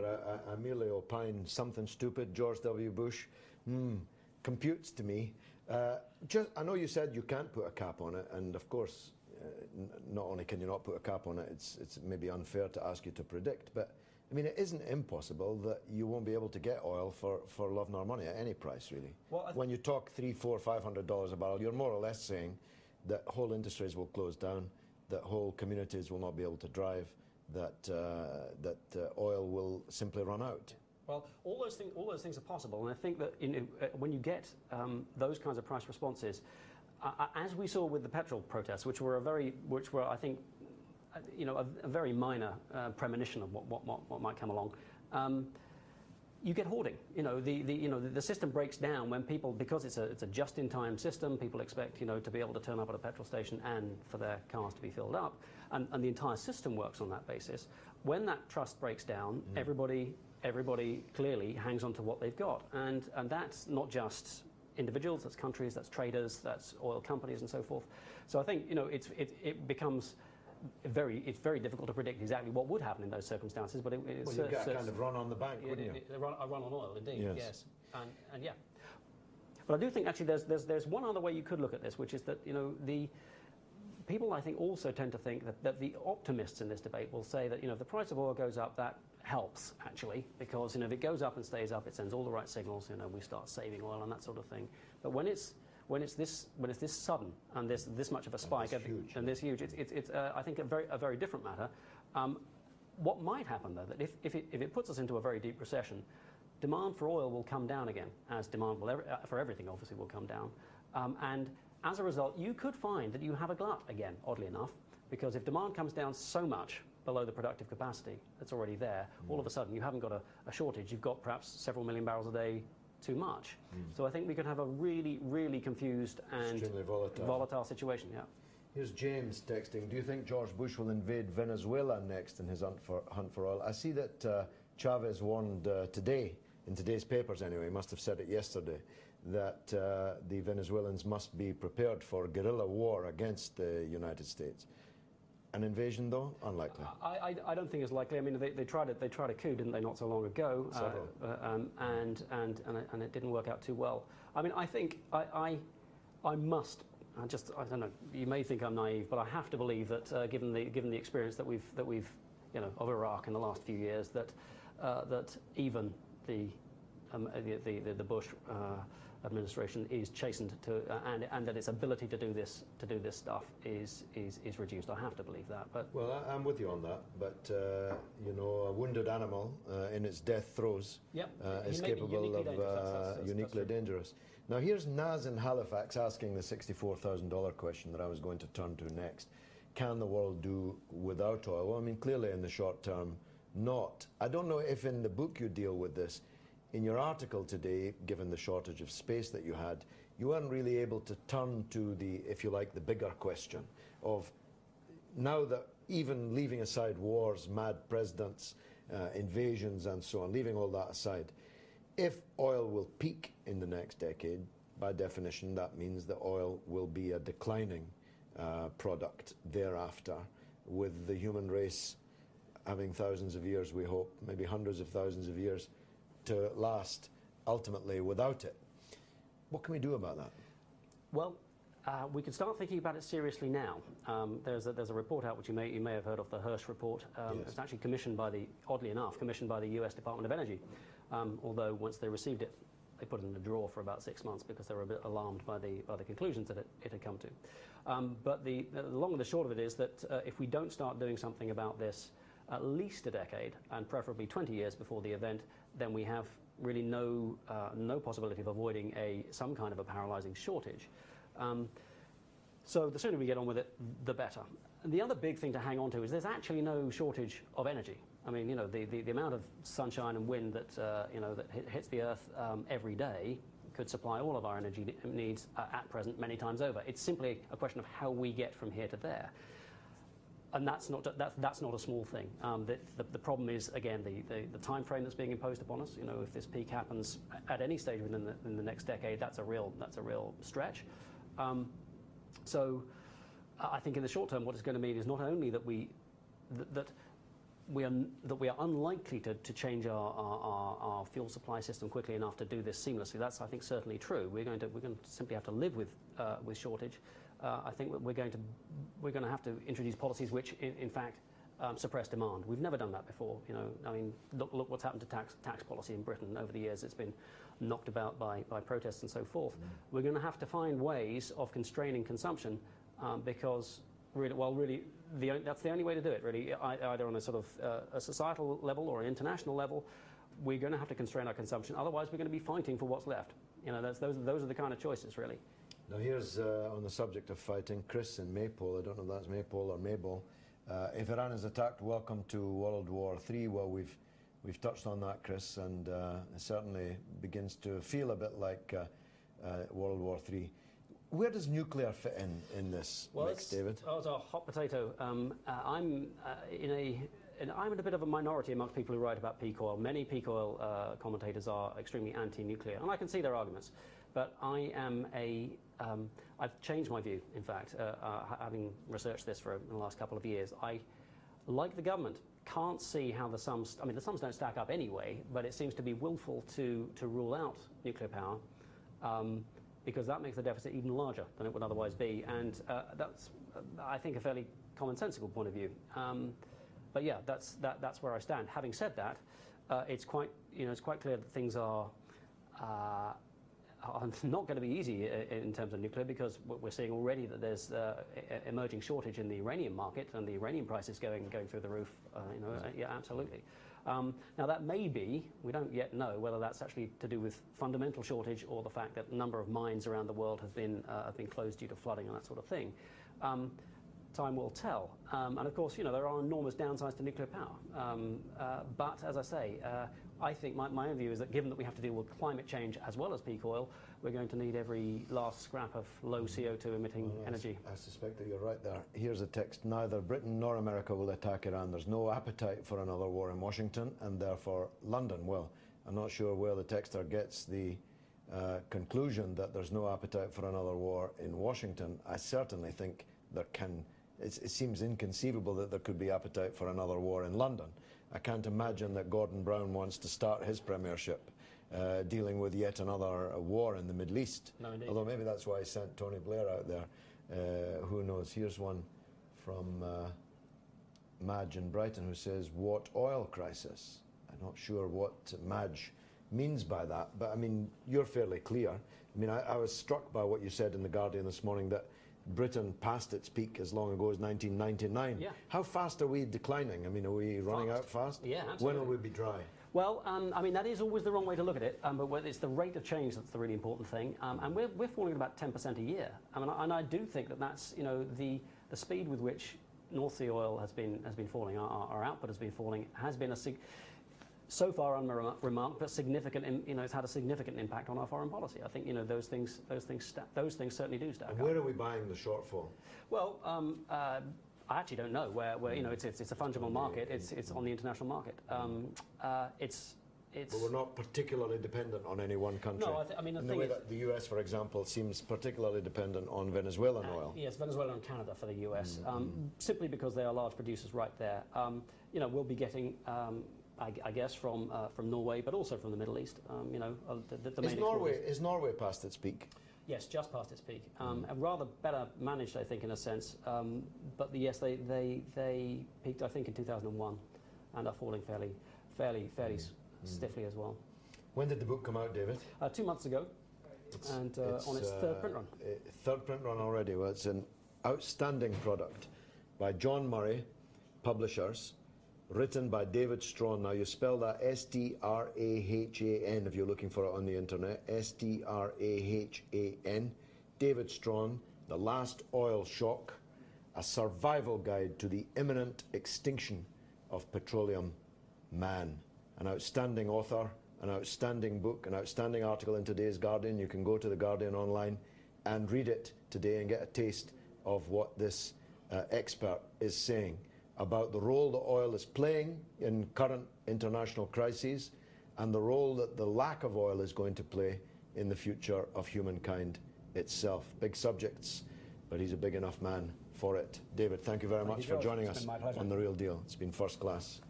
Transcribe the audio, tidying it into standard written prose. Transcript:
but I merely opine something stupid. George W. Bush computes to me. I know you said you can't put a cap on it, and of course, not only can you not put a cap on it, it's maybe unfair to ask you to predict, but I mean, it isn't impossible that you won't be able to get oil for love nor money at any price, really. Well, when you talk $300, $400, $500 a barrel, you're more or less saying that whole industries will close down, that whole communities will not be able to drive, that oil will simply run out. Well, all those things are possible, and I think that when you get those kinds of price responses, as we saw with the petrol protests, which were I think, a very minor premonition of what might come along. You get hoarding. The system breaks down when people, because it's a just-in-time system. People expect to be able to turn up at a petrol station and for their cars to be filled up, and the entire system works on that basis. When that trust breaks down, everybody clearly hangs on to what they've got, and that's not just individuals, that's countries, that's traders, that's oil companies, and so forth. So I think it becomes it's very difficult to predict exactly what would happen in those circumstances, but it's you'd get a kind of run on the bank, wouldn't you? A run on oil, indeed. Yes. And yeah. But I do think actually there's one other way you could look at this, which is that the people, I think, also tend to think that the optimists in this debate will say that if the price of oil goes up, that helps actually, because if it goes up and stays up, it sends all the right signals. We start saving oil and that sort of thing. But when it's this sudden and this much of a spike and this huge, it's I think a very different matter. What might happen though, that if it puts us into a very deep recession, demand for oil will come down again, as demand for everything obviously will come down, and as a result, you could find that you have a glut again, oddly enough, because if demand comes down so much below the productive capacity that's already there, all of a sudden you haven't got a shortage, you've got perhaps several million barrels a day too much. So I think we could have a really, really confused and extremely volatile situation. Yeah. Here's James texting, do you think George Bush will invade Venezuela next in his hunt for oil? I see that Chavez warned today, in today's papers anyway, he must have said it yesterday, that the Venezuelans must be prepared for guerrilla war against the United States. An invasion, though? Unlikely. I don't think it's likely. I mean, they tried a coup, didn't they, not so long ago? And it didn't work out too well. I mean, I think I don't know. You may think I'm naive, but I have to believe that given the experience that we've of Iraq in the last few years, that even the Bush administration is chastened and that its ability to do this stuff is reduced. I have to believe that. But well, I'm with you on that. But a wounded animal in its death throes is capable of uniquely dangerous. Now here's Naz in Halifax asking the $64,000 question that I was going to turn to next. Can the world do without oil? Well, I mean, clearly in the short term, not. I don't know if in the book you deal with this. In your article today, given the shortage of space that you had, you weren't really able to turn to the, if you like, the bigger question of now that even leaving aside wars, mad presidents, invasions and so on, leaving all that aside, if oil will peak in the next decade, by definition that means that oil will be a declining product thereafter, with the human race having thousands of years, we hope, maybe hundreds of thousands of years, to last ultimately without it. What can we do about that? Well, we can start thinking about it seriously now. There's a report out which you may have heard of, the Hirsch report. Yes. It's actually oddly enough, commissioned by the US Department of Energy. Although once they received it, they put it in a drawer for about 6 months because they were a bit alarmed by the conclusions that it had come to. But the long and the short of it is that if we don't start doing something about this at least a decade, and preferably 20 years before the event, then we have really no possibility of avoiding some kind of a paralyzing shortage. So the sooner we get on with it, the better. And the other big thing to hang on to is there's actually no shortage of energy. I mean, the amount of sunshine and wind that hits the Earth every day could supply all of our energy needs at present many times over. It's simply a question of how we get from here to there. And that's not a small thing. The problem is, again, the time frame that's being imposed upon us. If this peak happens at any stage within the next decade, that's a real stretch. So I think in the short term, what it's going to mean is not only that we are unlikely to change our fuel supply system quickly enough to do this seamlessly. That's, I think, certainly true. We're going to simply have to live with shortage. I think we're going to have to introduce policies which, in fact, suppress demand. We've never done that before. You know, I mean, look what's happened to tax policy in Britain over the years. It's been knocked about by protests and so forth. We're going to have to find ways of constraining consumption because, really, that's the only way to do it. Really, either on a sort of a societal level or an international level, we're going to have to constrain our consumption. Otherwise, we're going to be fighting for what's left. You know, those are the kind of choices, really. Now, here's on the subject of fighting, Chris in Maypole. I don't know if that's Maypole or Maybole. If Iran is attacked, welcome to World War III. Well, we've touched on that, Chris, and it certainly begins to feel a bit like World War III. Where does nuclear fit in this mix, David? Well, it's a hot potato. I'm in a bit of a minority amongst people who write about peak oil. Many peak oil commentators are extremely anti-nuclear, and I can see their arguments. But I am I've changed my view, in fact, having researched this for the last couple of years. I, like the government, can't see how the sums don't stack up anyway, but it seems to be willful to rule out nuclear power because that makes the deficit even larger than it would otherwise be. And that's, I think, a fairly commonsensical point of view. But yeah, that's where I stand. Having said that, it's quite clear that things are not going to be easy in terms of nuclear because we're seeing already that there's emerging shortage in the uranium market and the uranium prices going through the roof. Yeah, absolutely. Now that may be, we don't yet know whether that's actually to do with fundamental shortage or the fact that a number of mines around the world have been closed due to flooding and that sort of thing. Time will tell. And of course, there are enormous downsides to nuclear power. But as I say, I think my own view is that given that we have to deal with climate change as well as peak oil, we're going to need every last scrap of low CO2 emitting energy. I suspect that you're right there. Here's a text. Neither Britain nor America will attack Iran. There's no appetite for another war in Washington, and therefore London will. I'm not sure where the texter gets the conclusion that there's no appetite for another war in Washington. I certainly think there can. It seems inconceivable that there could be appetite for another war in London. I can't imagine that Gordon Brown wants to start his premiership dealing with yet another war in the Middle East. No, indeed. Although maybe that's why he sent Tony Blair out there. Who knows? Here's one from Madge in Brighton who says, "What oil crisis?" I'm not sure what Madge means by that, but I mean, you're fairly clear. I mean, I was struck by what you said in The Guardian this morning that Britain passed its peak as long ago as 1999. Yeah. How fast are we declining? I mean, are we running out fast? Yeah, absolutely. When will we be dry? Well, I mean, that is always the wrong way to look at it, but it's the rate of change that's the really important thing. And we're falling at about 10% a year. I mean, and I do think that's, the speed with which North Sea oil has been falling, our output has been falling, has been so far unremarked, but significant. It's had a significant impact on our foreign policy. I think those things certainly do stack up. Where are we buying the shortfall? Well, I actually don't know where it's a fungible market. It's on the international market. But we're not particularly dependent on any one country. No, I mean, the way that the US, for example, seems particularly dependent on Venezuelan oil. Yes, Venezuela and Canada for the US, simply because they are large producers right there. We'll be getting. I guess from Norway, but also from the Middle East. The main is Norway past its peak? Yes, just past its peak. Rather better managed, I think, in a sense. But yes, they peaked, I think, in 2001, and are falling fairly stiffly as well. When did the book come out, David? 2 months ago, and on its third print run. Third print run already. Well, it's an outstanding product by John Murray, publishers. Written by David Strahan. Now you spell that Strahan if you're looking for it on the internet. Strahan. David Strahan, The Last Oil Shock, a survival guide to the imminent extinction of petroleum man. An outstanding author, an outstanding book, an outstanding article in today's Guardian. You can go to the Guardian online and read it today and get a taste of what this expert is saying about the role the oil is playing in current international crises and the role that the lack of oil is going to play in the future of humankind itself. Big subjects, but he's a big enough man for it. David, thank you very much for joining us on The Real Deal. It's been first class.